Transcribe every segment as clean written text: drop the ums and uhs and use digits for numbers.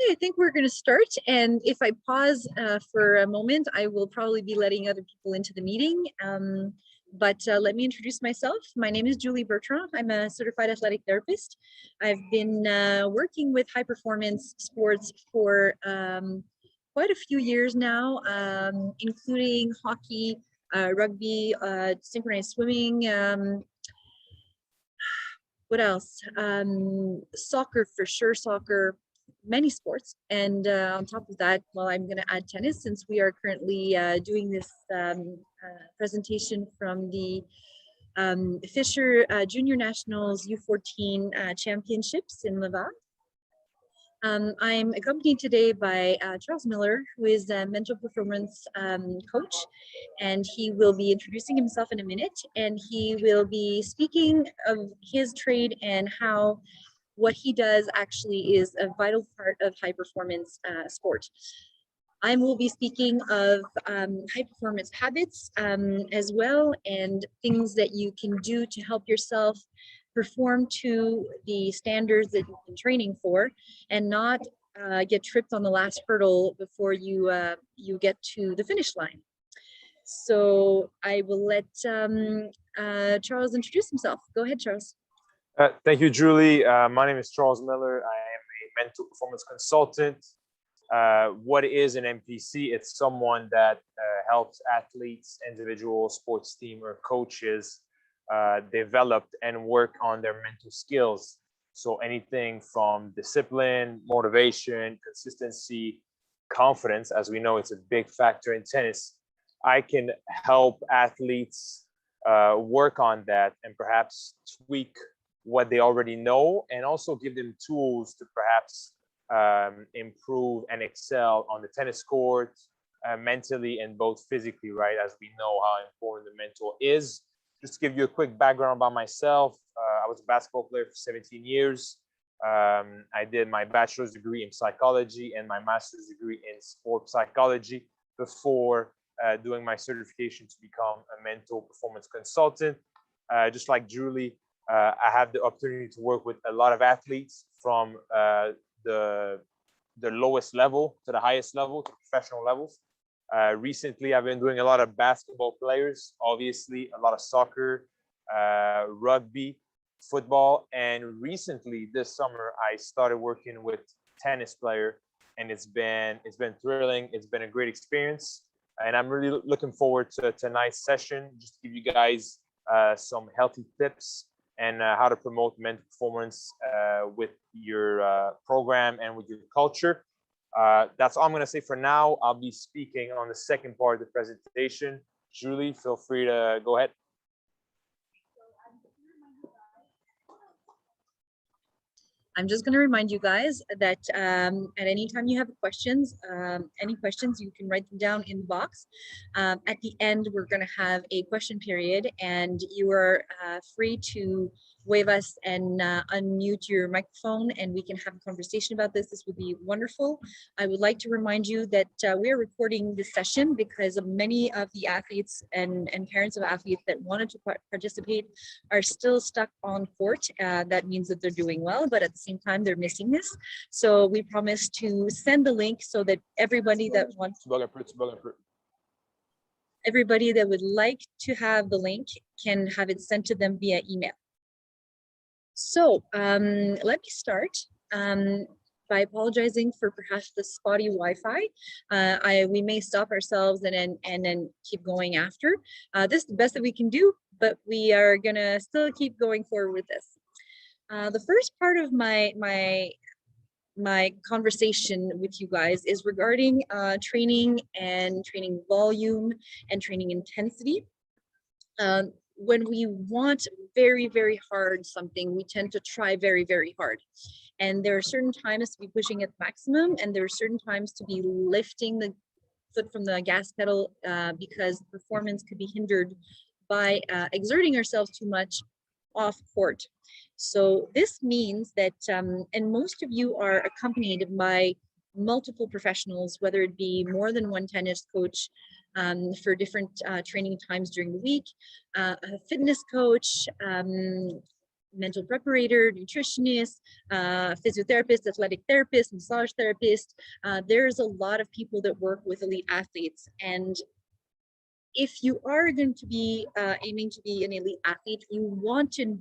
Okay, I think we're going to start. And if I pause for a moment, I will probably be letting other people into the meeting. But let me introduce myself. My name is Julie Bertrand. I'm a certified athletic therapist. I've been working with high performance sports for quite a few years now, including hockey, rugby, synchronized swimming, what else? Soccer, for sure, soccer, many sports. And on top of that, well, I'm going to add tennis since we are currently doing this presentation from the Fisher Junior Nationals U14 Championships in Laval. I'm accompanied today by Charles Miller, who is a mental performance coach, and he will be introducing himself in a minute, and he will be speaking of his trade and how what he does actually is a vital part of high performance sport. I will be speaking of high performance habits as well, and things that you can do to help yourself perform to the standards that you've been training for, and not get tripped on the last hurdle before you get to the finish line. So I will let Charles introduce himself. Go ahead, Charles. Thank you, Julie. My name is Charles Miller. I am a mental performance consultant. What is an MPC? It's someone that helps athletes, individual sports team, or coaches develop and work on their mental skills. So anything from discipline, motivation, consistency, confidence, as we know, it's a big factor in tennis. I can help athletes work on that and perhaps tweak what they already know, and also give them tools to perhaps improve and excel on the tennis court, mentally and both physically, right? As we know how important the mental is. Just to give you a quick background about myself, I was a basketball player for 17 years. I did my bachelor's degree in psychology and my master's degree in sport psychology before doing my certification to become a mental performance consultant. Just like Julie, I have the opportunity to work with a lot of athletes from the lowest level to the highest level, to professional levels. Recently, I've been doing a lot of basketball players, obviously, a lot of soccer, rugby, football, and recently this summer I started working with tennis player, and it's been thrilling. It's been a great experience, and I'm really looking forward to tonight's session, just to give you guys some healthy tips and how to promote mental performance with your program and with your culture. That's all I'm going to say for now. I'll be speaking on the second part of the presentation. Julie, feel free to go ahead. I'm just going to remind you guys that at any time you have questions, any questions, you can write them down in the box. At the end, we're going to have a question period, and you are free to wave us and unmute your microphone, and we can have a conversation about this. This would be wonderful. I would like to remind you that we are recording this session because of many of the athletes and parents of athletes that wanted to participate are still stuck on court. That means that they're doing well, but at the same time, they're missing this. So we promise to send the link so that everybody that wants, everybody that would like to have the link can have it sent to them via email. So let me start by apologizing for perhaps the spotty Wi-Fi. We may stop ourselves and then keep going after. This is the best that we can do, but we are gonna still keep going forward with this. The first part of my conversation with you guys is regarding training and training volume and training intensity. When we want very, very hard something, we tend to try very, very hard. And there are certain times to be pushing at maximum, and there are certain times to be lifting the foot from the gas pedal because performance could be hindered by exerting ourselves too much off court. So this means that, and most of you are accompanied by multiple professionals, whether it be more than one tennis coach for different training times during the week, a fitness coach, mental preparator, nutritionist, physiotherapist, athletic therapist, massage therapist. There's a lot of people that work with elite athletes. And if you are going to be aiming to be an elite athlete, you want to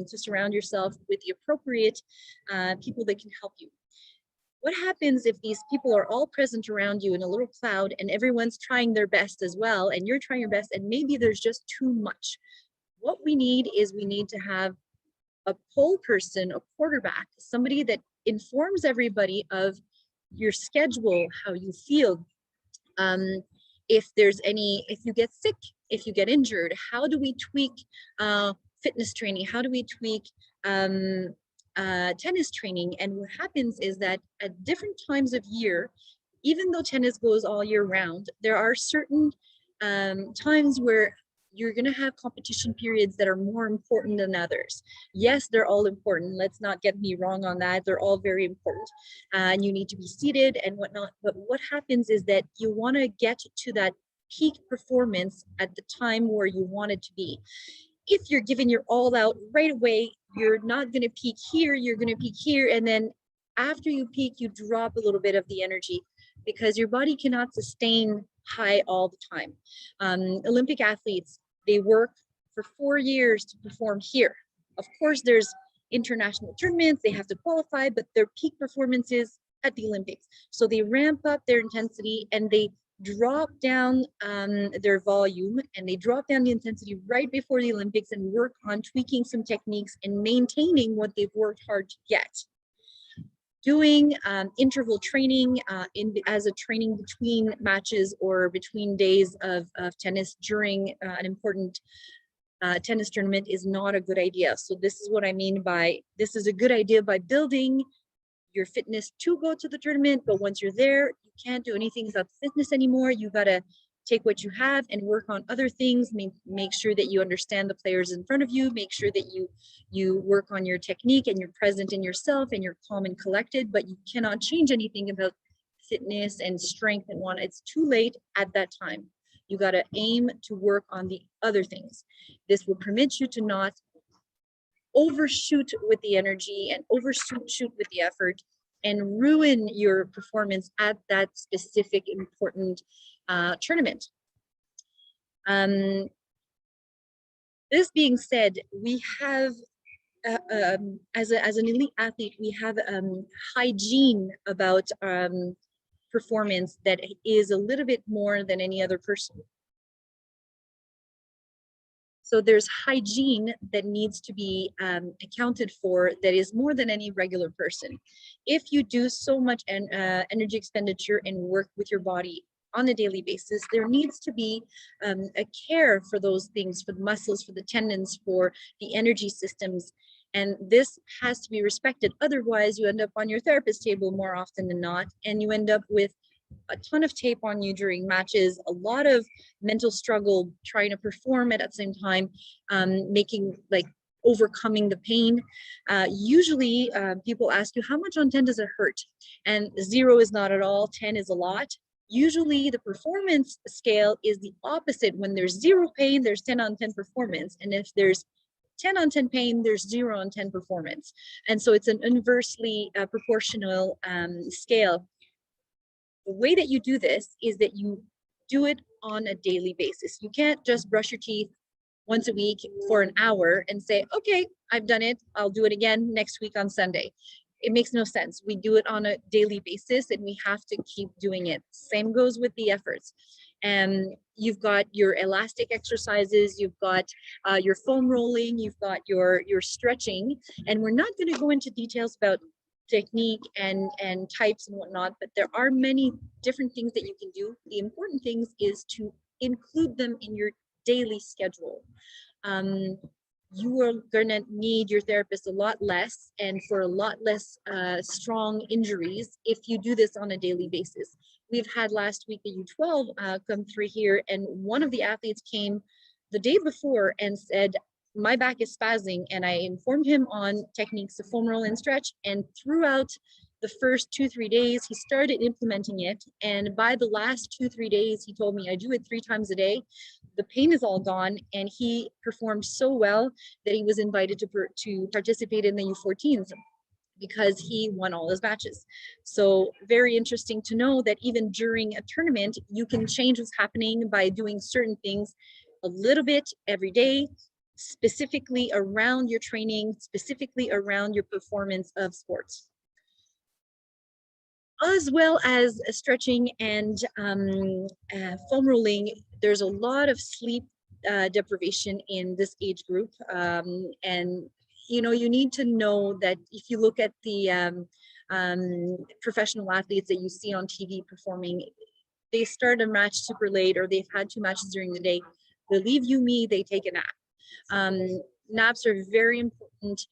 surround yourself with the appropriate people that can help you. What happens if these people are all present around you in a little cloud and everyone's trying their best as well, and you're trying your best, and maybe there's just too much? What we need is we need to have a pole person, a quarterback, somebody that informs everybody of your schedule, how you feel. If you get sick, if you get injured, how do we tweak fitness training? How do we tweak tennis training? And what happens is that at different times of year, even though tennis goes all year round, there are certain times where you're going to have competition periods that are more important than others. Yes, they're all important. Let's not get me wrong on that. They're all very important. And you need to be seated and whatnot. But what happens is that you want to get to that peak performance at the time where you want it to be. If you're giving your all out right away, you're not going to peak here. You're going to peak here. And then after you peak, you drop a little bit of the energy because your body cannot sustain high all the time. Olympic athletes, they work for 4 years to perform here. Of course, there's international tournaments, they have to qualify, but their peak performance is at the Olympics. So they ramp up their intensity and they drop down their volume and they drop down the intensity right before the Olympics and work on tweaking some techniques and maintaining what they've worked hard to get. Doing interval training as a training between matches or between days of tennis during an important tennis tournament is not a good idea. So this is what I mean by, this is a good idea by building your fitness to go to the tournament, but once you're there, you can't do anything without fitness anymore. You gotta take what you have and work on other things. Make sure that you understand the players in front of you. Make sure that you work on your technique and you're present in yourself and you're calm and collected, but you cannot change anything about fitness and strength and whatnot. It's too late at that time. You got to aim to work on the other things. This will permit you to not overshoot with the energy and overshoot with the effort and ruin your performance at that specific important tournament. This being said, we have, as an elite athlete, we have hygiene about performance that is a little bit more than any other person. So there's hygiene that needs to be accounted for that is more than any regular person. If you do so much energy expenditure and work with your body on a daily basis, there needs to be a care for those things, for the muscles, for the tendons, for the energy systems. And this has to be respected. Otherwise, you end up on your therapist table more often than not, and you end up with a ton of tape on you during matches, a lot of mental struggle trying to perform at the same time, overcoming the pain. Usually people ask you, how much on 10 does it hurt? And 0 is not at all, 10 is a lot. Usually the performance scale is the opposite. When there's 0 pain, there's 10 on 10 performance. And if there's 10 on 10 pain, there's 0 on 10 performance. And so it's an inversely proportional scale. The way that you do this is that you do it on a daily basis. You can't just brush your teeth once a week for an hour and say, okay, I've done it. I'll do it again next week on Sunday. It makes no sense. We do it on a daily basis and we have to keep doing it. Same goes with the efforts. And you've got your elastic exercises, you've got your foam rolling, you've got your stretching. And we're not going to go into details about technique and types and whatnot, but there are many different things that you can do. The important things is to include them in your daily schedule. You are gonna need your therapist a lot less and for a lot less strong injuries if you do this on a daily basis. We've had last week a U12 come through here, and one of the athletes came the day before and said, my back is spazzing, and I informed him on techniques to foam roll and stretch, and throughout the first 2-3 days he started implementing it, and by the last 2-3 days he told me, I do it 3 times a day. the pain is all gone, and he performed so well that he was invited to participate in the U14s because he won all his matches. So very interesting to know that even during a tournament, you can change what's happening by doing certain things a little bit every day, specifically around your training, specifically around your performance of sports. As well as stretching and foam rolling, there's a lot of sleep deprivation in this age group. And you need to know that if you look at the professional athletes that you see on TV performing, they start a match super late, or they've had 2 matches during the day. Believe you me, they take a nap. Naps are very important.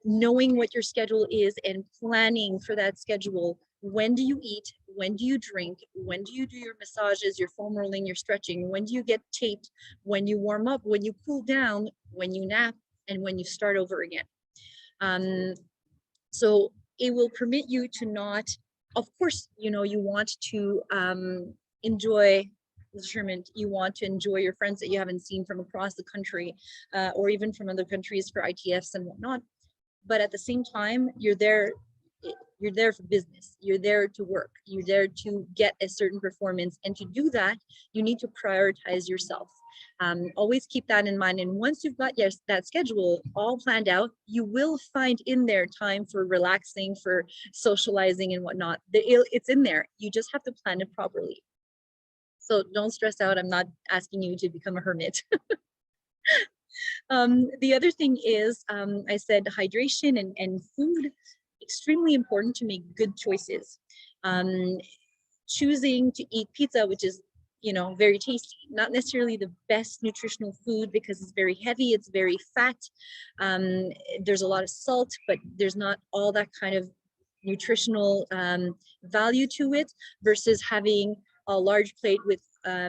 Knowing what your schedule is and planning for that schedule. When do you eat? When do you drink? When do you do your massages, your foam rolling, your stretching? When do you get taped? When you warm up? When you cool down? When you nap? And when you start over again. So it will permit you to not, of course, you want to enjoy the tournament. You want to enjoy your friends that you haven't seen from across the country, or even from other countries for ITFs and whatnot. But at the same time, you're there for business. You're there to work. You're there to get a certain performance. And to do that, you need to prioritize yourself. Always keep that in mind. And once you've got that schedule all planned out, you will find in there time for relaxing, for socializing and whatnot. It's in there. You just have to plan it properly. So don't stress out. I'm not asking you to become a hermit. The other thing is, I said hydration and food, extremely important to make good choices. Choosing to eat pizza, which is, very tasty, not necessarily the best nutritional food because it's very heavy, it's very fat. There's a lot of salt, but there's not all that kind of nutritional value to it, versus having a large plate with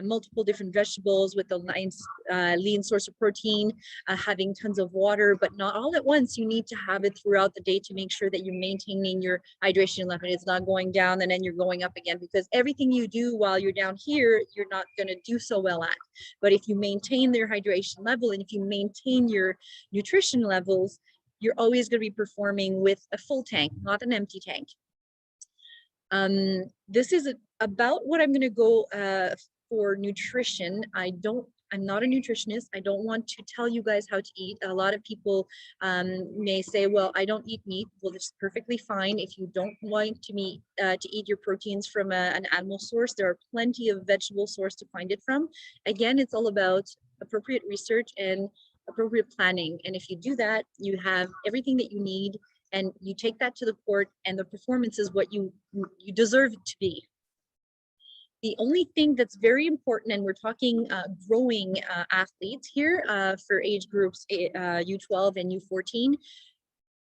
multiple different vegetables with a nice lean source of protein, having tons of water, but not all at once. You need to have it throughout the day to make sure that you're maintaining your hydration level. It's not going down and then you're going up again, because everything you do while you're down here, you're not going to do so well at. But if you maintain their hydration level and if you maintain your nutrition levels, you're always going to be performing with a full tank, not an empty tank. This is about what I'm going to go for nutrition. I'm not a nutritionist. I don't want to tell you guys how to eat. A lot of people may say, well, I don't eat meat. Well, that's perfectly fine. If you don't want to eat your proteins from an animal source, there are plenty of vegetable source to find it from. Again, it's all about appropriate research and appropriate planning. And if you do that, you have everything that you need, and you take that to the court, and the performance is what you deserve it to be. The only thing that's very important, and we're talking growing athletes here for age groups U12 and U14,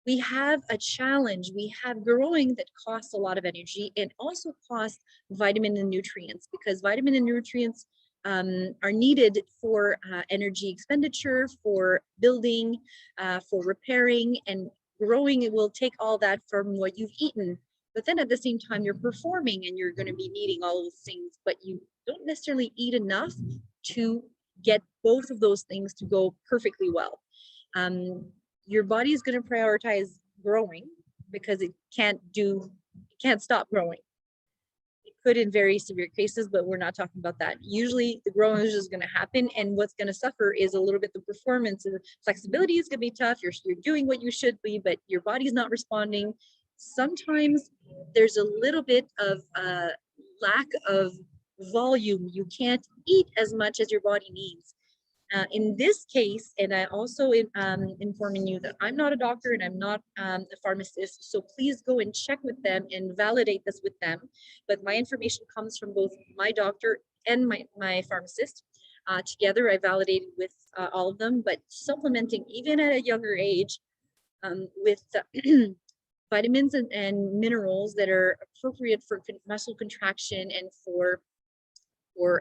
we have a challenge. We have growing that costs a lot of energy and also costs vitamin and nutrients, because vitamin and nutrients are needed for energy expenditure, for building, for repairing, and growing. It will take all that from what you've eaten. But then at the same time, you're performing and you're going to be needing all those things, but you don't necessarily eat enough to get both of those things to go perfectly well. Your body is going to prioritize growing because it can't stop growing. It could in very severe cases, but we're not talking about that. Usually the growing is just going to happen, and what's going to suffer is a little bit the performance. And the flexibility is going to be tough. You're doing what you should be, but your body's not responding. Sometimes there's a little bit of lack of volume. You can't eat as much as your body needs. In this case, and I also informing you that I'm not a doctor and I'm not a pharmacist, so please go and check with them and validate this with them. But my information comes from both my doctor and my pharmacist. Together, I validated with all of them, but supplementing even at a younger age with vitamins and minerals that are appropriate for muscle contraction and for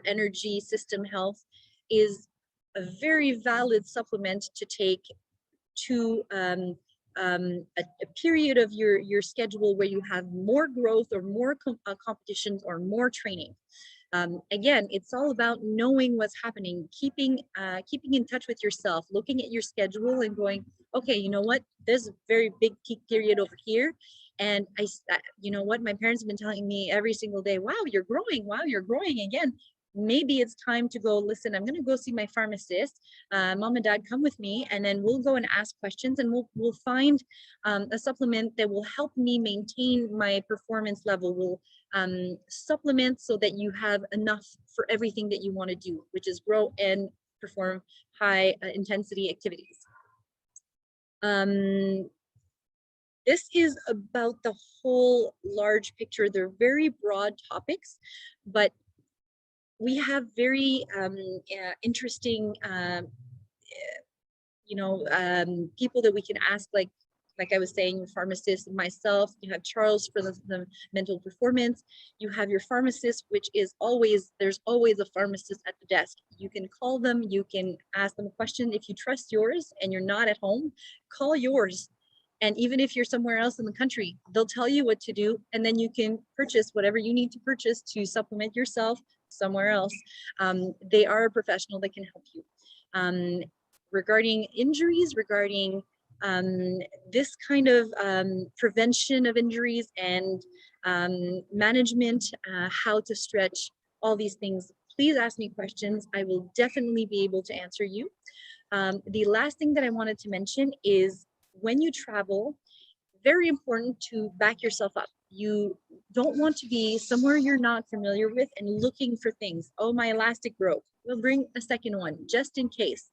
energy system health is a very valid supplement to take to a period of your schedule where you have more growth or more competitions or more training. Again, it's all about knowing what's happening, keeping in touch with yourself, looking at your schedule and going, okay, you know what, there's a very big peak period over here, and you know what, my parents have been telling me every single day, wow, you're growing, wow, you're growing again. Maybe it's time to go, listen, I'm going to go see my pharmacist. Mom and dad, come with me, and then we'll go and ask questions, and we'll find a supplement that will help me maintain my performance level, will supplement so that you have enough for everything that you want to do, which is grow and perform high intensity activities. This is about the whole large picture. They're very broad topics, but we have very interesting people that we can ask, like I was saying, pharmacist, myself. You have Charles for the mental performance. You have your pharmacist, which is always, there's always a pharmacist at the desk. You can call them, you can ask them a question. If you trust yours and you're not at home, call yours. And even if you're somewhere else in the country, they'll tell you what to do, and then you can purchase whatever you need to purchase to supplement yourself somewhere else. They are a professional that can help you. Regarding injuries, regarding this kind of prevention of injuries and management, how to stretch, all these things, please ask me questions. I will definitely be able to answer you. The last thing that I wanted to mention is, when you travel, very important to back yourself up. You don't want to be somewhere you're not familiar with and looking for things. Oh, my elastic broke. We'll bring a second one just in case.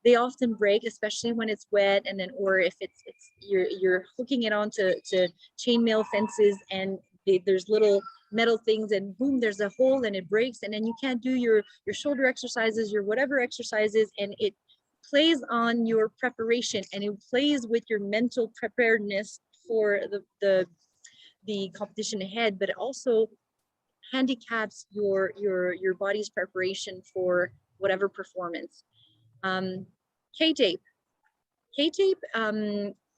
They often break, especially when it's wet, and then, or if it's you're hooking it onto chainmail fences, and there's little metal things, and boom, there's a hole and it breaks, and then you can't do your shoulder exercises, your whatever exercises, and it plays on your preparation, and it plays with your mental preparedness for the competition ahead, but it also handicaps your body's preparation for whatever performance. K-tape. K-tape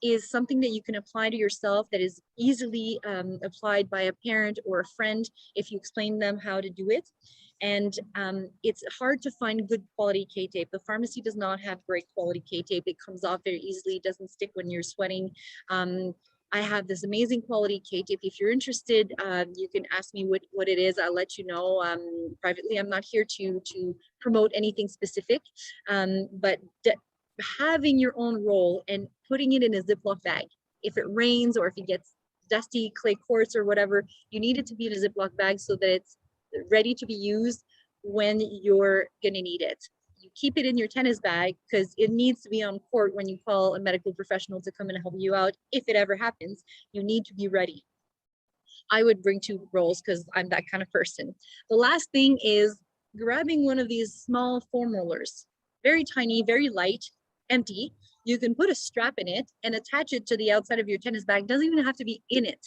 is something that you can apply to yourself, that is easily applied by a parent or a friend if you explain them how to do it. And it's hard to find good quality K-tape. The pharmacy does not have great quality K-tape. It comes off very easily. It doesn't stick when you're sweating. I have this amazing quality K-tape. If you're interested, you can ask me what it is. I'll let you know privately. I'm not here to promote anything specific, but having your own roll and putting it in a Ziploc bag. If it rains or if it gets dusty, clay quartz or whatever, you need it to be in a Ziploc bag so that it's ready to be used when you're gonna need it. You keep it in your tennis bag because it needs to be on court when you call a medical professional to come and help you out. If it ever happens, you need to be ready. I would bring 2 rolls because I'm that kind of person. The last thing is grabbing one of these small foam rollers, very tiny, very light, empty. You can put a strap in it and attach it to the outside of your tennis bag. It doesn't even have to be in it.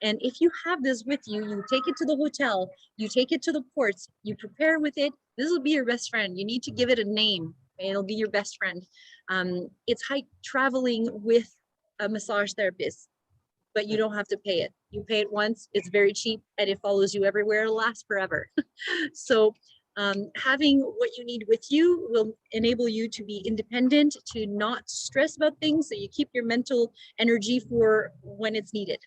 And if you have this with you, you take it to the hotel, you take it to the courts, you prepare with it. This will be your best friend. You need to give it a name. It'll be your best friend. It's like traveling with a massage therapist, but you don't have to pay it. You pay it once, it's very cheap, and it follows you everywhere. It'll last forever. So having what you need with you will enable you to be independent, to not stress about things, so you keep your mental energy for when it's needed.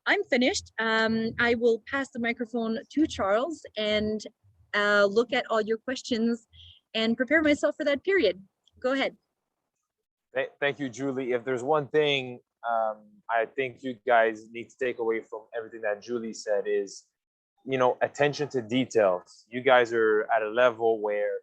I'm finished. I will pass the microphone to Charles and look at all your questions and prepare myself for that period. Go ahead. Thank you, Julie. If there's one thing I think you guys need to take away from everything that Julie said is, attention to details. You guys are at a level where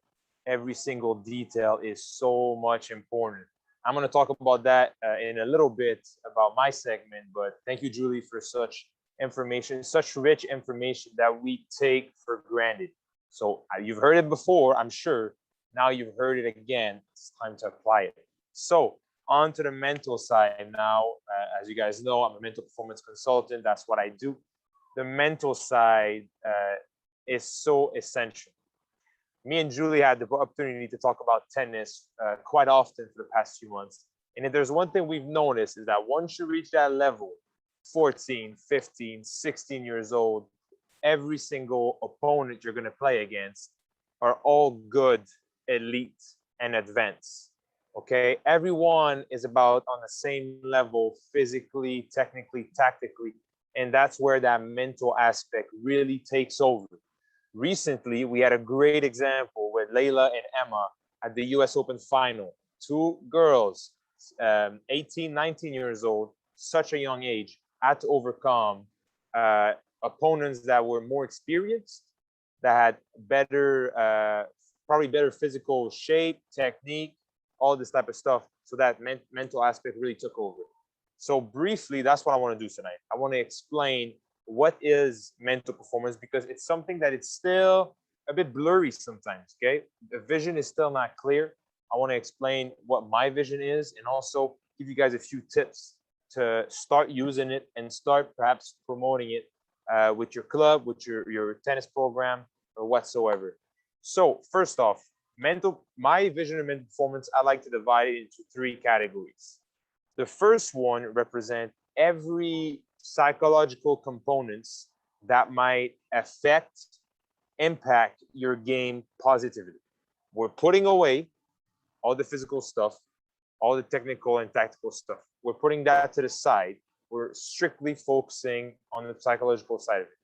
every single detail is so much important. I'm going to talk about that in a little bit about my segment, but thank you, Julie, for such information, such rich information that we take for granted. So you've heard it before, I'm sure. Now you've heard it again. It's time to apply it. So on to the mental side now. As you guys know, I'm a mental performance consultant. That's what I do. The mental side is so essential. Me and Julie had the opportunity to talk about tennis quite often for the past few months. And if there's one thing we've noticed is that once you reach that level, 14, 15, 16 years old, every single opponent you're going to play against are all good, elite, and advanced. Okay, everyone is about on the same level physically, technically, tactically, and that's where that mental aspect really takes over. Recently, we had a great example with Layla and Emma at the US Open final. Two girls, 18, 19 years old, such a young age, had to overcome opponents that were more experienced, that had better, probably better physical shape, technique, all this type of stuff. So that mental aspect really took over. So briefly, that's what I want to do tonight. I want to explain what is mental performance, because it's something that it's still a bit blurry sometimes. Okay, the vision is still not clear. I want to explain what my vision is, and also give you guys a few tips to start using it and start perhaps promoting it with your club, with your tennis program, or whatsoever. So first off, my vision of mental performance, I like to divide it into three categories. The first one represents every psychological components that might affect, impact your game positively. We're putting away all the physical stuff, all the technical and tactical stuff. We're putting that to the side. We're strictly focusing on the psychological side of it.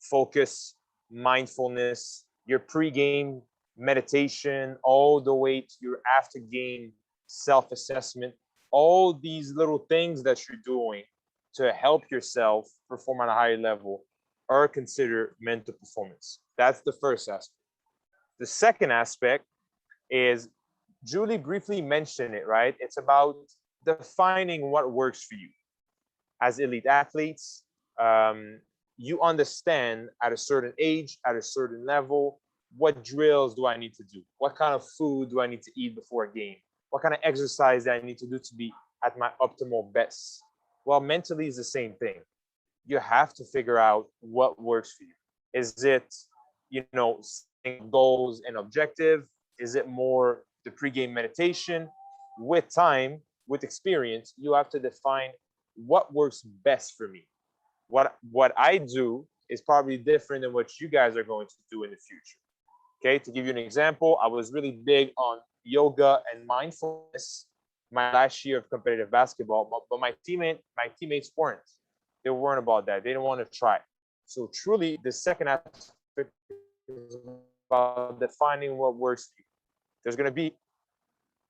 Focus, mindfulness, your pre-game meditation, all the way to your after-game self-assessment, all these little things that you're doing to help yourself perform at a higher level are considered mental performance. That's the first aspect. The second aspect is, Julie briefly mentioned it, right? It's about defining what works for you. As elite athletes, you understand at a certain age, at a certain level, what drills do I need to do? What kind of food do I need to eat before a game? What kind of exercise that I need to do to be at my optimal best? Well, mentally is the same thing. You have to figure out what works for you. Is it, goals and objective? Is it more the pregame meditation? With time, with experience, you have to define what works best for me. What I do is probably different than what you guys are going to do in the future. Okay, to give you an example, I was really big on yoga and mindfulness my last year of competitive basketball, but my teammates weren't. They weren't about that. They didn't want to try. So truly, the second aspect is about defining what works for you. There's going to be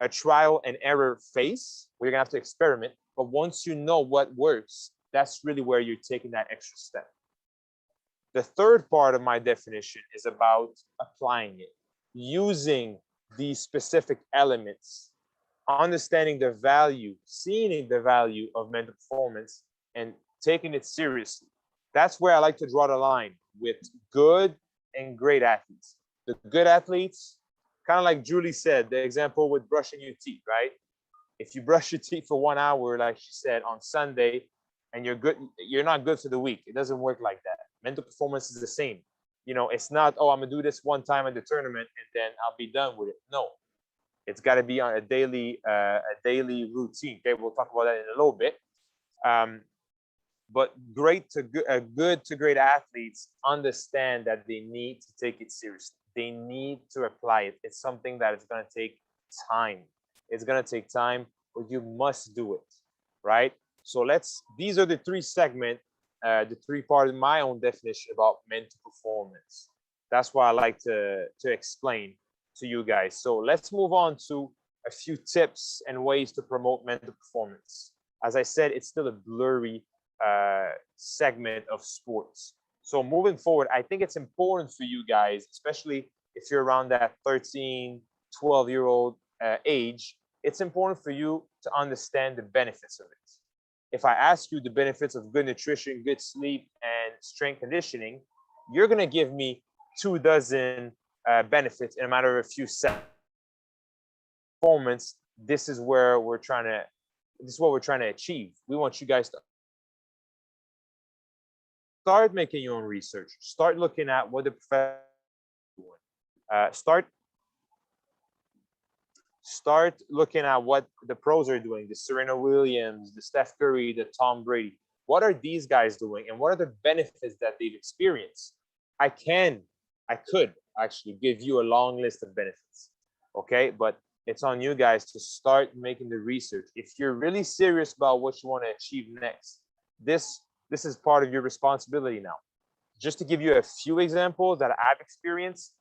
a trial and error phase where you're going to have to experiment. But once you know what works, that's really where you're taking that extra step. The third part of my definition is about applying it, using these specific elements, understanding the value, seeing the value of mental performance, and taking it seriously. That's where I like to draw the line with good and great athletes. The good athletes, kind of like Julie said, the example with brushing your teeth, right? If you brush your teeth for 1 hour, like she said, on Sunday, and you're not good for the week. It doesn't work like that. Mental performance is the same. It's not, oh, I'm gonna do this one time at the tournament and then I'll be done with it. No, it's got to be on a daily routine. Okay, we'll talk about that in a little bit. But good to great athletes understand that they need to take it seriously. They need to apply it. It's something that is going to take time. It's going to take time, but you must do it, right? So these are the three segments, the three part of my own definition about mental performance. That's what I like to explain to you guys. So let's move on to a few tips and ways to promote mental performance. As I said, it's still a blurry segment of sports. So moving forward, I think it's important for you guys, especially if you're around that 13, 12-year-old age, it's important for you to understand the benefits of it. If I ask you the benefits of good nutrition, good sleep, and strength conditioning, you're going to give me 24 benefits in a matter of a few seconds. Performance, this is what we're trying to achieve. We want you guys to start making your own research. Start looking at what the professors are doing. Start looking at what the pros are doing, the Serena Williams, the Steph Curry, the Tom Brady. what are these guys doing and what are the benefits that they've experienced? I could actually give you a long list of benefits, okay? But it's on you guys to start making the research. If you're really serious about what you want to achieve next, this is part of your responsibility now. Just to give you a few examples that I've experienced,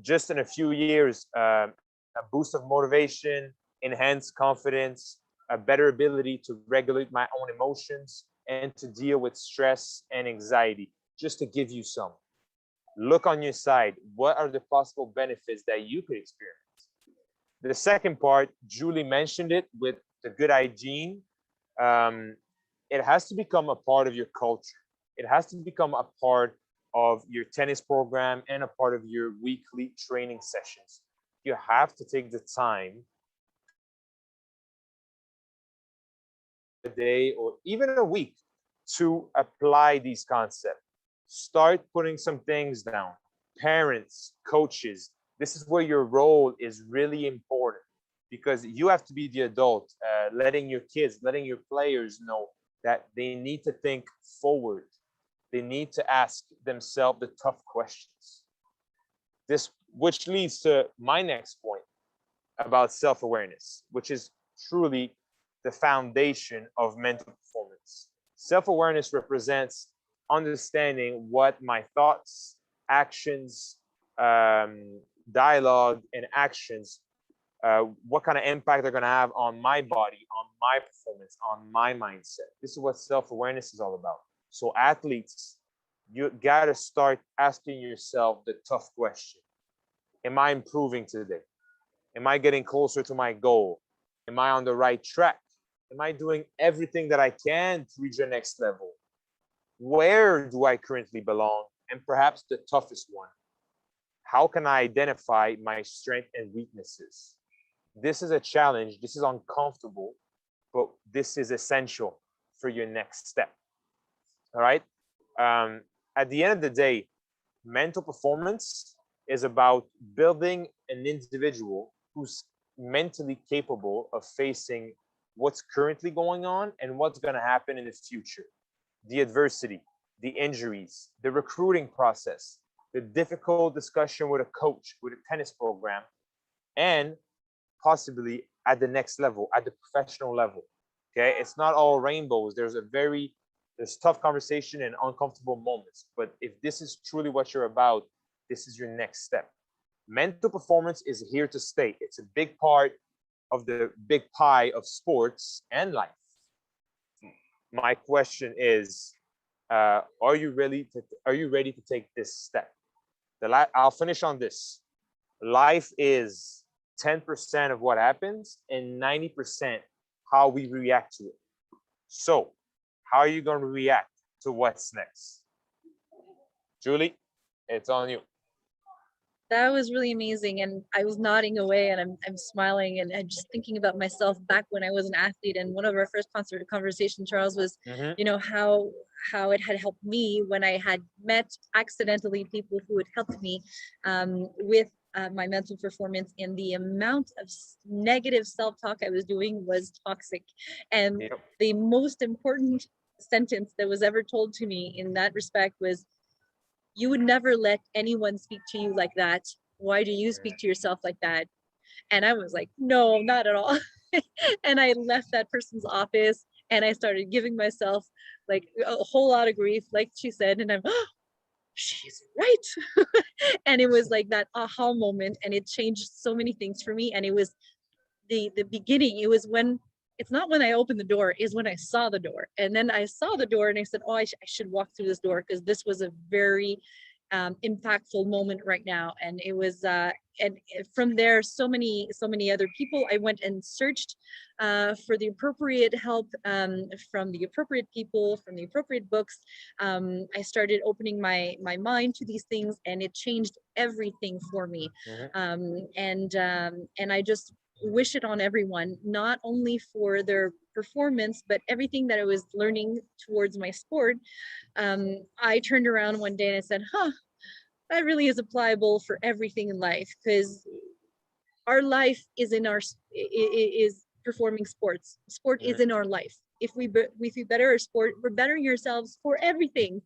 just in a few years, a boost of motivation, enhanced confidence, a better ability to regulate my own emotions and to deal with stress and anxiety, just to give you some. Look on your side. What are the possible benefits that you could experience? The second part, Julie mentioned it with the good hygiene. It has to become a part of your culture. It has to become a part of your tennis program and a part of your weekly training sessions. You have to take the time, a day or even a week, to apply these concepts. Start putting some things down. Parents, coaches, this is where your role is really important, because you have to be the adult, letting your kids, letting your players know that they need to think forward. They need to ask themselves the tough questions. This, which leads to my next point about self-awareness, which is truly the foundation of mental performance. Self-awareness represents understanding what my thoughts, actions, dialogue, and actions, what kind of impact they're going to have on my body, on my performance, on my mindset. This is what self-awareness is all about. So athletes, you got to start asking yourself the tough question. Am I improving today? Am I getting closer to my goal? Am I on the right track? Am I doing everything that I can to reach the next level? Where do I currently belong? And perhaps the toughest one, how can I identify my strengths and weaknesses? This is a challenge. This is uncomfortable, but this is essential for your next step. All right. At the end of the day, mental performance is about building an individual who's mentally capable of facing what's currently going on and what's going to happen in the future. The adversity, the injuries, the recruiting process, the difficult discussion with a coach, with a tennis program, and possibly at the next level, at the professional level. Okay, it's not all rainbows. There's tough conversation and uncomfortable moments. But if this is truly what you're about, this is your next step. Mental performance is here to stay. It's a big part of the big pie of sports and life. My question is, are you ready to take this step? I'll finish on this. Life is 10% of what happens and 90% how we react to it. So, how are you going to react to what's next? Julie, it's on you. That was really amazing, and I was nodding away, and I'm smiling, and I'm just thinking about myself back when I was an athlete. And one of our first conversation, Charles, was, you know, how it had helped me when I had met accidentally people who had helped me with my mental performance, and the amount of negative self-talk I was doing was toxic. And the most important sentence that was ever told to me in that respect was, you would never let anyone speak to you like that. Why do you speak to yourself like that? And I was like, no, not at all. And I left that person's office and I started giving myself like a whole lot of grief, like she said, and I'm, oh, she's right. And it was like that aha moment, and it changed so many things for me. And it was the beginning. It was when, it's not when I opened the door, is when I saw the door. And then I saw the door and I said, oh, I should walk through this door, because this was a very impactful moment right now. And it was, and from there, so many other people, I went and searched for the appropriate help from the appropriate people, from the appropriate books. I started opening my mind to these things, and it changed everything for me. And I just wish it on everyone, not only for their performance, but everything that I was learning towards my sport. I turned around one day and I said, that really is applicable for everything in life, because our life is in our is performing sports. Sport is in our life. if we better our sport, we're bettering ourselves for everything.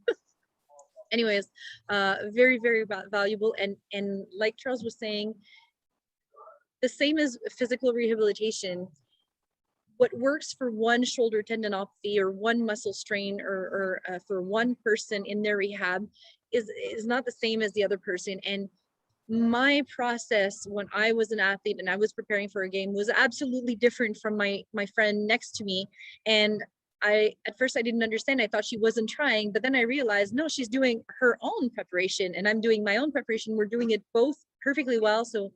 Anyways, very, very valuable. And like Charles was saying, the same as physical rehabilitation, what works for one shoulder tendinopathy or one muscle strain or for one person in their rehab is not the same as the other person. And my process when I was an athlete and I was preparing for a game was absolutely different from my friend next to me. And at first I didn't understand. I thought she wasn't trying, but then I realized, no, she's doing her own preparation and I'm doing my own preparation. We're doing it both perfectly well. So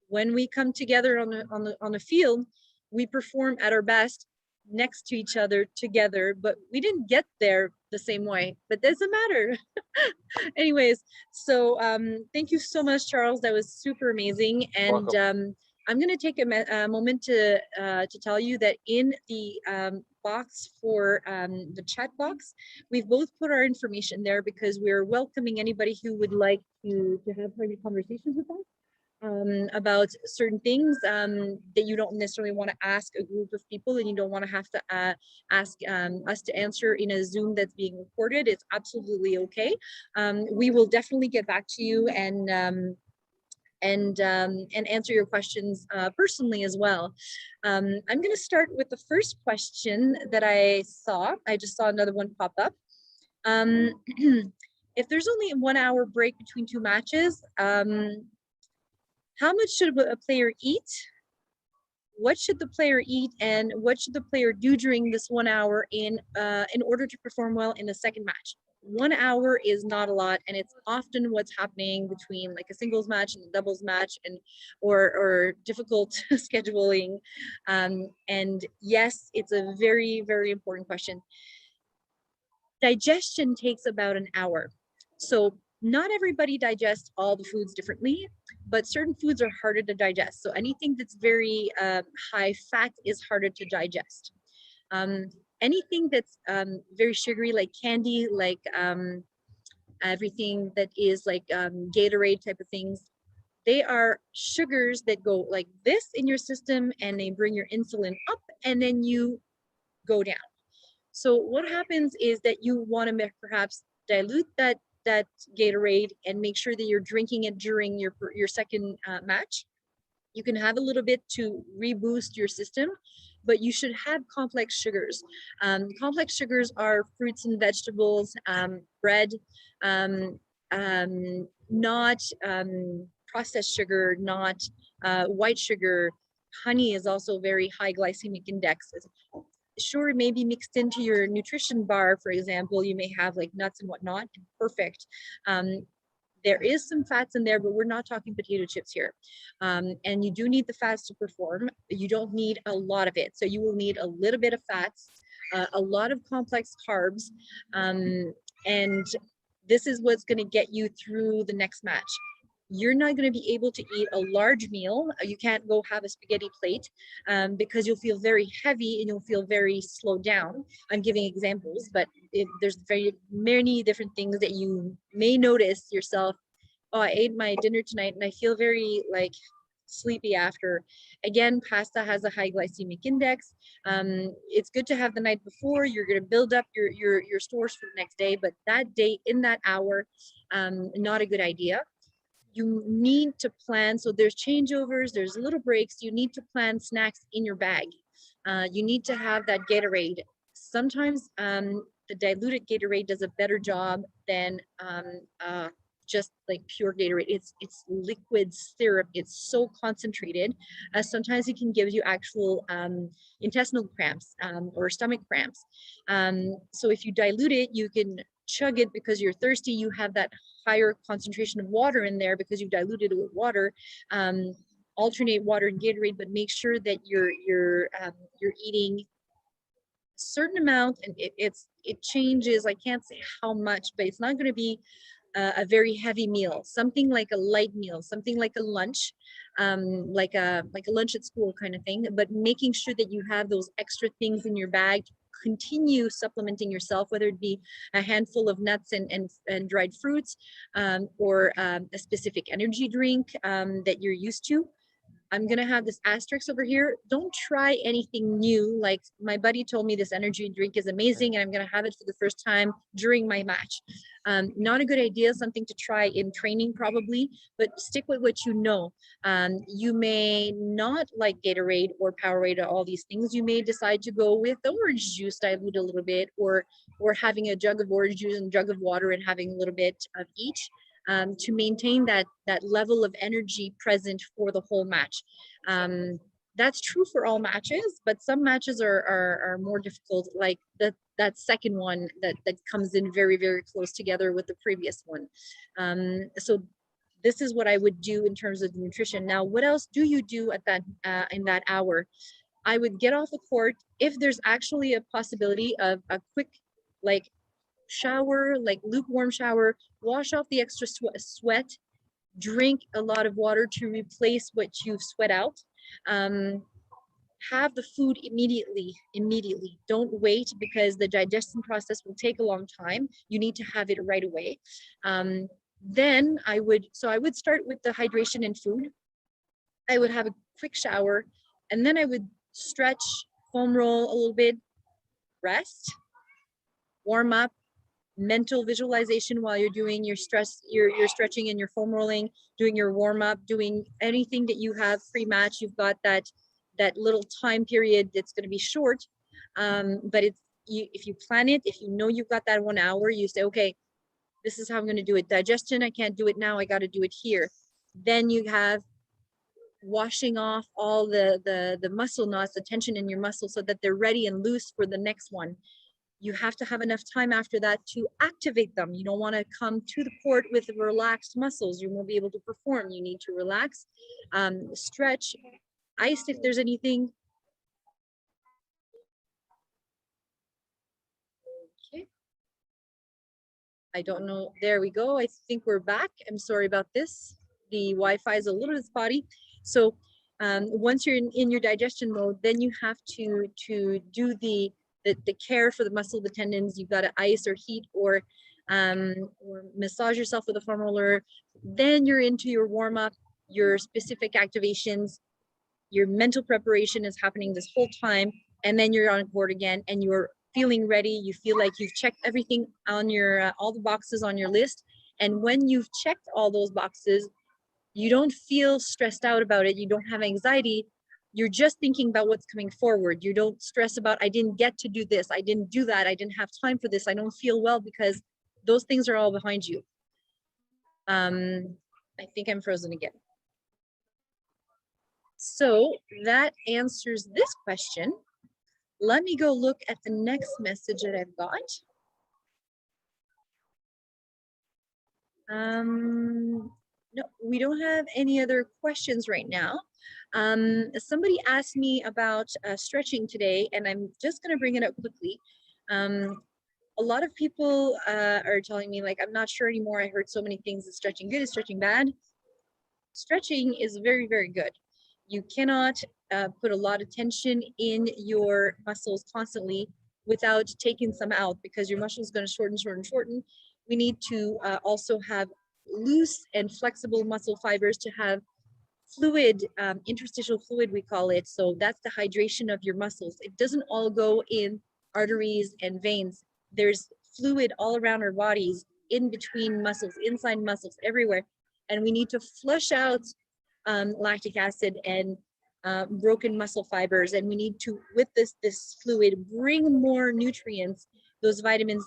when we come together on the field, we perform at our best next to each other together, but we didn't get there the same way, but doesn't matter. Anyways, so thank you so much, Charles. That was super amazing. And I'm going to take a moment to tell you that in the box for the chat box, we've both put our information there because we're welcoming anybody who would like to have private conversations with us about certain things that you don't necessarily want to ask a group of people and you don't want to have to ask us to answer in a Zoom that's being recorded. It's absolutely okay. We will definitely get back to you and answer your questions personally as well. I'm going to start with the first question that I saw. I just saw another one pop up. If there's only a 1 hour break between two matches, how much should a player eat? What should the player eat, and what should the player do during this 1 hour in order to perform well in the second match? 1 hour is not a lot, and it's often what's happening between like a singles match and a doubles match, and or difficult scheduling. And yes, it's a very, very important question. Digestion takes about an hour. So not everybody digests all the foods differently, but certain foods are harder to digest. So anything that's very high fat is harder to digest. Anything that's very sugary, like candy, like everything that is like Gatorade type of things, they are sugars that go like this in your system and they bring your insulin up and then you go down. So what happens is that you want to perhaps dilute that Gatorade and make sure that you're drinking it during your second match. You can have a little bit to reboost your system, but you should have complex sugars. Complex sugars are fruits and vegetables, bread, not processed sugar, not white sugar. Honey is also very high glycemic index. Sure, it may be mixed into your nutrition bar, for example. You may have like nuts and whatnot. Perfect. There is some fats in there, but we're not talking potato chips here. And you do need the fats to perform. You don't need a lot of it. So you will need a little bit of fats, a lot of complex carbs. And this is what's going to get you through the next match. You're not going to be able to eat a large meal. You can't go have a spaghetti plate because you'll feel very heavy and you'll feel very slowed down. I'm giving examples, but there's very many different things that you may notice yourself. Oh, I ate my dinner tonight and I feel very like sleepy after. Again, pasta has a high glycemic index. It's good to have the night before. You're going to build up your stores for the next day, but that day in that hour, not a good idea. You need to plan. So there's changeovers, there's little breaks. You need to plan snacks in your bag. You need to have that Gatorade. Sometimes the diluted Gatorade does a better job than just like pure Gatorade. It's liquid syrup. It's so concentrated. Sometimes it can give you actual intestinal cramps or stomach cramps. So if you dilute it, you can chug it because you're thirsty. You have that higher concentration of water in there because you diluted it with water. Alternate water and Gatorade, but make sure that you're eating a certain amount, and it changes. I can't say how much, but it's not going to be a very heavy meal. Something like a light meal, something like a lunch, like a lunch at school kind of thing. But making sure that you have those extra things in your bag to continue supplementing yourself, whether it be a handful of nuts and dried fruits, or a specific energy drink that you're used to. I'm going to have this asterisk over here. Don't try anything new. Like my buddy told me this energy drink is amazing and I'm going to have it for the first time during my match. Not a good idea, something to try in training probably, but stick with what you know. You may not like Gatorade or Powerade or all these things. You may decide to go with the orange juice dilute a little bit, or having a jug of orange juice and a jug of water and having a little bit of each. To maintain that level of energy present for the whole match. That's true for all matches, but some matches are more difficult, like that second one that comes in very, very close together with the previous one. So this is what I would do in terms of nutrition. Now, what else do you do at that in that hour? I would get off the court if there's actually a possibility of a quick, like, shower, like lukewarm shower, wash off the extra sweat, drink a lot of water to replace what you've sweat out. Have the food immediately. Don't wait, because the digestion process will take a long time. You need to have it right away. Then I would start with the hydration and food. I would have a quick shower, and then I would stretch, foam roll a little bit, rest, warm up, mental visualization while you're doing your stretching and your foam rolling, doing your warm up, doing anything that you have pre-match. You've got that little time period that's going to be short, but if you plan it, if you know you've got that 1 hour, you say, okay, this is how I'm going to do it. Digestion, I can't do it now, I got to do it here. Then you have washing off all the muscle knots, the tension in your muscles, so that they're ready and loose for the next one. You have to have enough time after that to activate them. You don't want to come to the court with relaxed muscles. You won't be able to perform. You need to relax, stretch, ice if there's anything. Okay. I don't know. There we go. I think we're back. I'm sorry about this. The Wi-Fi is a little bit spotty. So once you're in your digestion mode, then you have to do the care for the muscle, the tendons. You've got to ice or heat or massage yourself with a foam roller. Then you're into your warm up, your specific activations. Your mental preparation is happening this whole time, and then you're on board again, and you're feeling ready. You feel like you've checked everything on your all the boxes on your list, and when you've checked all those boxes, you don't feel stressed out about it. You don't have anxiety. You're just thinking about what's coming forward. You don't stress about, I didn't get to do this, I didn't do that, I didn't have time for this, I don't feel well, because those things are all behind you. I think I'm frozen again. So that answers this question. Let me go look at the next message that I've got. No, we don't have any other questions right now. Somebody asked me about stretching today, and I'm just going to bring it up quickly. A lot of people are telling me, like, I'm not sure anymore. I heard so many things. Is stretching good? Is stretching bad? Stretching is very, very good. You cannot put a lot of tension in your muscles constantly without taking some out, because your muscle is going to shorten. We need to also have loose and flexible muscle fibers to have fluid, interstitial fluid, we call it. So that's the hydration of your muscles. It doesn't all go in arteries and veins. There's fluid all around our bodies, in between muscles, inside muscles, everywhere. And we need to flush out lactic acid and broken muscle fibers. And we need to, with this fluid, bring more nutrients, those vitamins,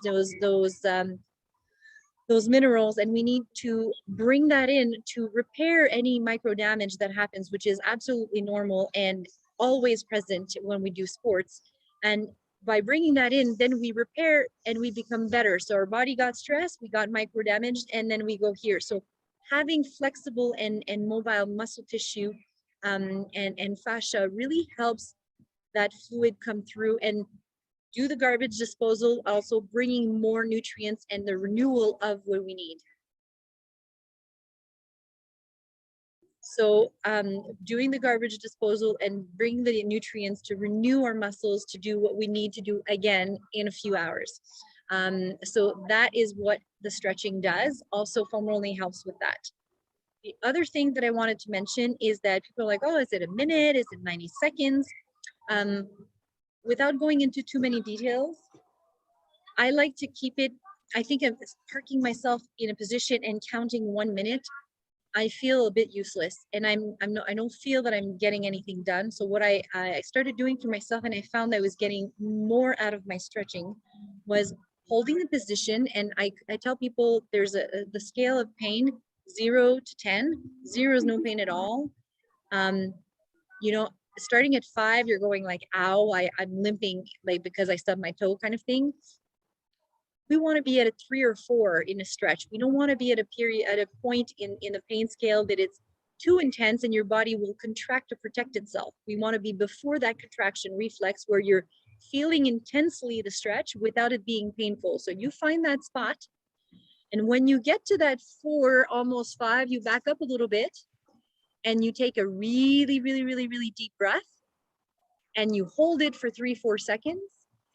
those minerals, and we need to bring that in to repair any micro damage that happens, which is absolutely normal and always present when we do sports. And by bringing that in, then we repair and we become better. So our body got stressed, we got micro damaged, and then we go here. So having flexible and mobile muscle tissue and fascia really helps that fluid come through and do the garbage disposal, also bringing more nutrients and the renewal of what we need. So doing the garbage disposal and bring the nutrients to renew our muscles to do what we need to do again in a few hours. So that is what the stretching does. Also, foam rolling helps with that. The other thing that I wanted to mention is that people are like, oh, is it a minute? Is it 90 seconds? Without going into too many details, I like to keep it, I think of parking myself in a position and counting 1 minute. I feel a bit useless, and I don't feel that I'm getting anything done. So what I started doing for myself, and I found I was getting more out of my stretching, was holding the position. And I tell people there's the scale of pain, 0 to 10. 0 is no pain at all. You know, starting at 5, you're going like, ow, I'm limping, like because I stubbed my toe kind of thing. We want to be at a 3 or 4 in a stretch. We don't want to be at a point in the pain scale that it's too intense and your body will contract to protect itself. We want to be before that contraction reflex where you're feeling intensely the stretch without it being painful. So you find that spot, and when you get to that 4, almost 5, you back up a little bit and you take a really, really, really, really deep breath and you hold it for 3-4 seconds.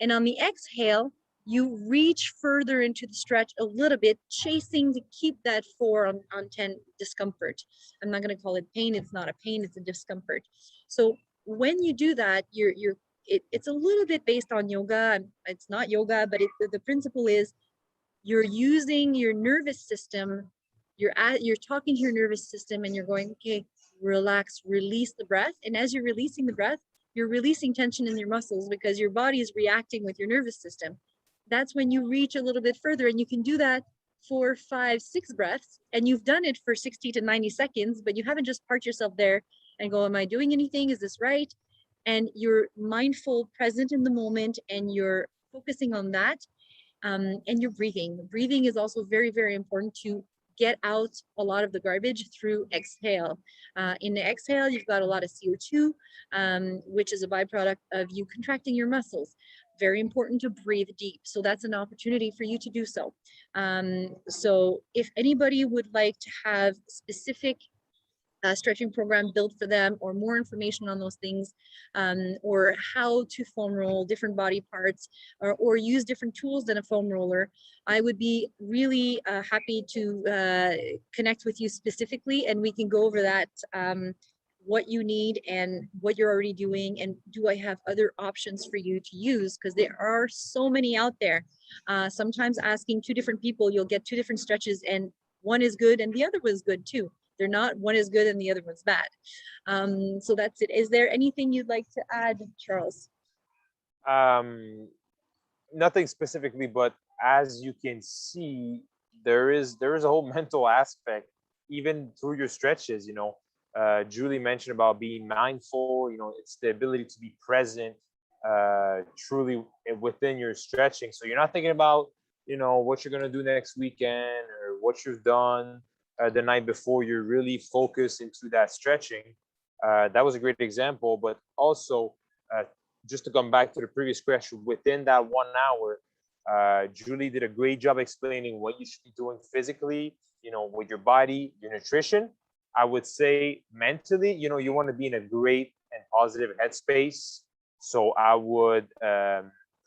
And on the exhale, you reach further into the stretch a little bit, chasing to keep that 4 on 10 discomfort. I'm not going to call it pain. It's not a pain. It's a discomfort. So when you do that, it's a little bit based on yoga. It's not yoga, but the principle is you're using your nervous system. You're talking to your nervous system, and you're going, okay, relax, release the breath. And as you're releasing the breath, you're releasing tension in your muscles because your body is reacting with your nervous system. That's when you reach a little bit further, and you can do that 4, 5, 6 breaths, and you've done it for 60 to 90 seconds, but you haven't just parked yourself there and go, am I doing anything? Is this right? And you're mindful, present in the moment, and you're focusing on that. And you're breathing. Breathing is also very, very important to get out a lot of the garbage through exhale. In the exhale, you've got a lot of CO2, which is a byproduct of you contracting your muscles. Very important to breathe deep. So that's an opportunity for you to do so. So if anybody would like to have specific stretching program built for them, or more information on those things, or how to foam roll different body parts, or use different tools than a foam roller, I would be really happy to connect with you specifically, and we can go over that, what you need and what you're already doing, and do I have other options for you to use, because there are so many out there. Sometimes asking 2 different people, you'll get 2 different stretches, and one is good and the other was good too. They're not, one is good and the other one's bad. So that's it. Is there anything you'd like to add, Charles? Nothing specifically, but as you can see, there is a whole mental aspect even through your stretches. Julie mentioned about being mindful. It's the ability to be present, truly within your stretching. So you're not thinking about what you're gonna do next weekend or what you've done the night before. You're really focused into that stretching. That was a great example, but also just to come back to the previous question, within that 1 hour, Julie did a great job explaining what you should be doing physically, with your body, your nutrition. I would say mentally, you want to be in a great and positive headspace. So I would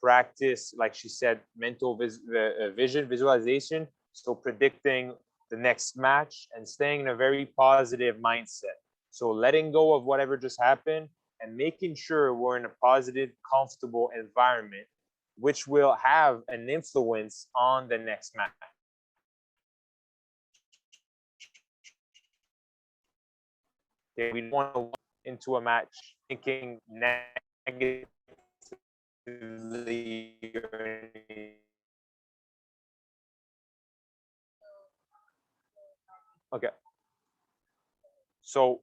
practice, like she said, mental vision, visualization. So predicting the next match and staying in a very positive mindset. So letting go of whatever just happened and making sure we're in a positive, comfortable environment, which will have an influence on the next match. Okay, we don't want to into a match thinking negatively. Okay. So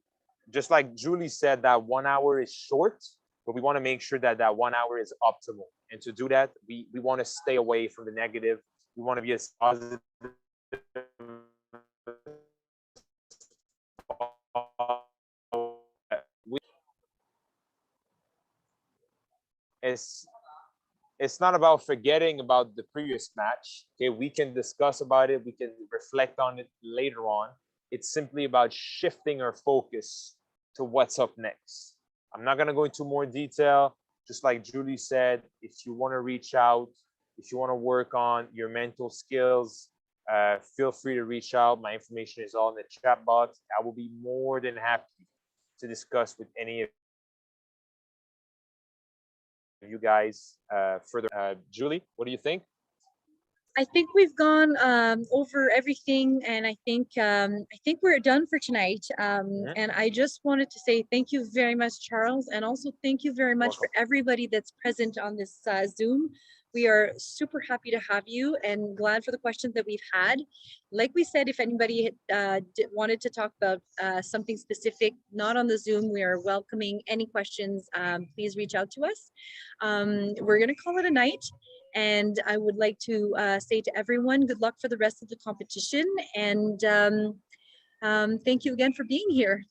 just like Julie said, that 1 hour is short, but we want to make sure that 1 hour is optimal. And to do that, we want to stay away from the negative. We want to be as positive. It's not about forgetting about the previous match. Okay, we can discuss about it. We can reflect on it later on. It's simply about shifting our focus to what's up next. I'm not going to go into more detail. Just like Julie said, if you want to reach out, if you want to work on your mental skills, feel free to reach out. My information is all in the chat box. I will be more than happy to discuss with any of you guys further. Julie, what do you think? I think we've gone over everything, and I think we're done for tonight. And I just wanted to say thank you very much, Charles, and also thank you very much for everybody that's present on this Zoom. We are super happy to have you and glad for the questions that we've had. Like we said, if anybody wanted to talk about something specific, not on the Zoom, we are welcoming any questions. Please reach out to us. We're going to call it a night. And I would like to say to everyone, good luck for the rest of the competition. And thank you again for being here.